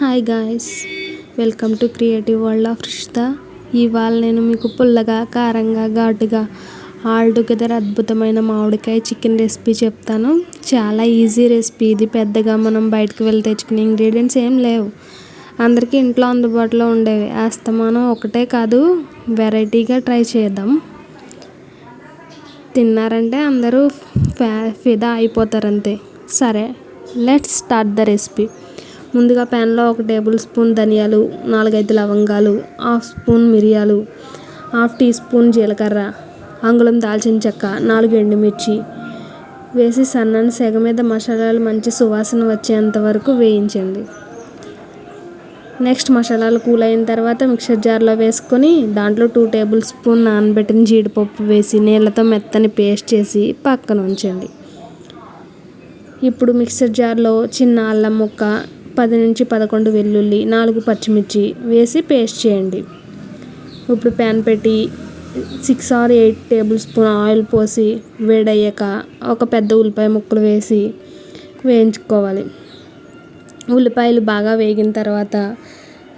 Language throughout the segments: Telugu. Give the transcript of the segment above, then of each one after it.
Hi guys, welcome to creative world of Rishitha. ఇవాళ నేను మీకు పుల్లగా, కారంగా, ఘాటుగా ఆల్ టుగెదర్ అద్భుతమైన మామిడికాయ చికెన్ రెసిపీ చెప్తాను. చాలా ఈజీ రెసిపీ ఇది. పెద్దగా మనం బయటకు వెళ్ళి తెచ్చుకునే ఇంగ్రీడియంట్స్ ఏం లేవు. అందరికీ ఇంట్లో అందుబాటులో ఉండేవి. అస్తమానం ఒకటే కాదు, వెరైటీగా ట్రై చేద్దాం. తిన్నారంటే అందరూ ఫిదా అయిపోతారు అంతే. సరే, లెట్స్ స్టార్ట్ ద రెసిపీ. ముందుగా ప్యాన్లో 1 టేబుల్ స్పూన్ ధనియాలు, 4-5 లవంగాలు, 1/2 స్పూన్ మిరియాలు, 1/2 టీ స్పూన్ జీలకర్ర, అంగుళం దాల్చిన చెక్క, 4 ఎండుమిర్చి వేసి సన్నని సెగ మీద మసాలాలు మంచి సువాసన వచ్చేంత వరకు వేయించండి. నెక్స్ట్ మసాలాలు కూల్ అయిన తర్వాత మిక్సర్ జార్లో వేసుకొని దాంట్లో 2 టేబుల్ స్పూన్ నానబెట్టిన జీడిపప్పు వేసి నీళ్ళతో మెత్తని పేస్ట్ చేసి పక్కన ఉంచండి. ఇప్పుడు మిక్సర్ జార్లో చిన్న అల్లం ముక్క, 10-11 వెల్లుల్లి, 4 పచ్చిమిర్చి వేసి పేస్ట్ చేయండి. ఇప్పుడు ప్యాన్ పెట్టి 6 or 8 టేబుల్ స్పూన్ ఆయిల్ పోసి వేడయ్యాక ఒక పెద్ద ఉల్లిపాయ ముక్కలు వేసి వేయించుకోవాలి. ఉల్లిపాయలు బాగా వేగిన తర్వాత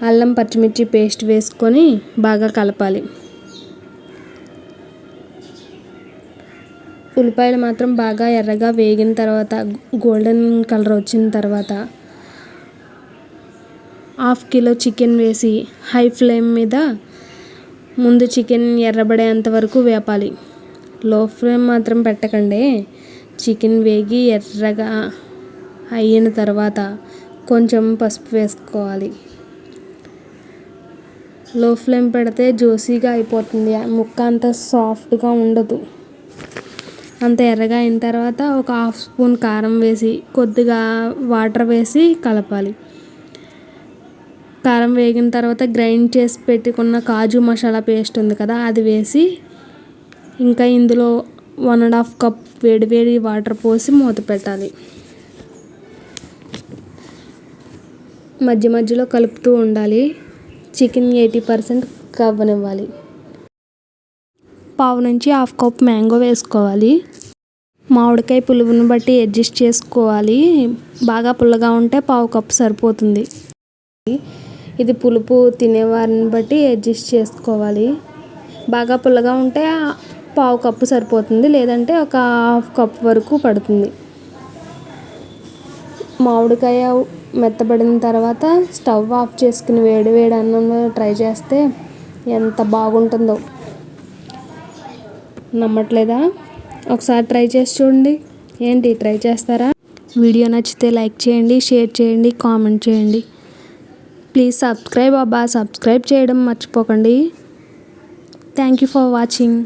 అల్లం పచ్చిమిర్చి పేస్ట్ వేసుకొని బాగా కలపాలి. ఉల్లిపాయలు మాత్రం బాగా ఎర్రగా వేగిన తర్వాత గోల్డెన్ కలర్ వచ్చిన తర్వాత 1/2 కిలో చికెన్ వేసి హై ఫ్లేమ్ మీద ముందు చికెన్ ఎర్రబడేంత వరకు వేపాలి. లో ఫ్లేమ్ మాత్రం పెట్టకండి. చికెన్ వేగి ఎర్రగా అయిన తర్వాత కొంచెం పసుపు వేసుకోవాలి. లో ఫ్లేమ్ పెడితే జ్యూసీగా అయిపోతుంది, ముక్క అంత సాఫ్ట్గా ఉండదు. అంత ఎర్రగా అయిన తర్వాత ఒక 1/2 స్పూన్ కారం వేసి కొద్దిగా వాటర్ వేసి కలపాలి. కారం వేగిన తర్వాత గ్రైండ్ చేసి పెట్టుకున్న కాజు మసాలా పేస్ట్ ఉంది కదా, అది వేసి ఇంకా ఇందులో 1.5 కప్ వేడివేడి వాటర్ పోసి మూత పెట్టాలి. మధ్య మధ్యలో కలుపుతూ ఉండాలి. Chicken 80% cook అవ్వనివ్వాలి. 1/2 నుంచి 1/2 కప్ మ్యాంగో వేసుకోవాలి. మామిడికాయ పులుపుని బట్టి అడ్జస్ట్ చేసుకోవాలి. బాగా పుల్లగా ఉంటే 1/2 కప్ సరిపోతుంది. ఇది పులుపు తినేవారిని బట్టి అడ్జస్ట్ చేసుకోవాలి. బాగా పుల్లగా ఉంటే 1/2 కప్పు సరిపోతుంది, లేదంటే ఒక 1/2 కప్ వరకు పడుతుంది. మామిడికాయ మెత్తబడిన తర్వాత స్టవ్ ఆఫ్ చేసుకుని వేడి అన్నంలో ట్రై చేస్తే ఎంత బాగుంటుందో. నమ్మట్లేదా? ఒకసారి ట్రై చేసి చూడండి. ఏంటి, ట్రై చేస్తారా? వీడియో నచ్చితే లైక్ చేయండి, షేర్ చేయండి, కామెంట్ చేయండి. ప్లీజ్ సబ్స్క్రైబ్ చేయడం మర్చిపోకండి. Thank you for watching.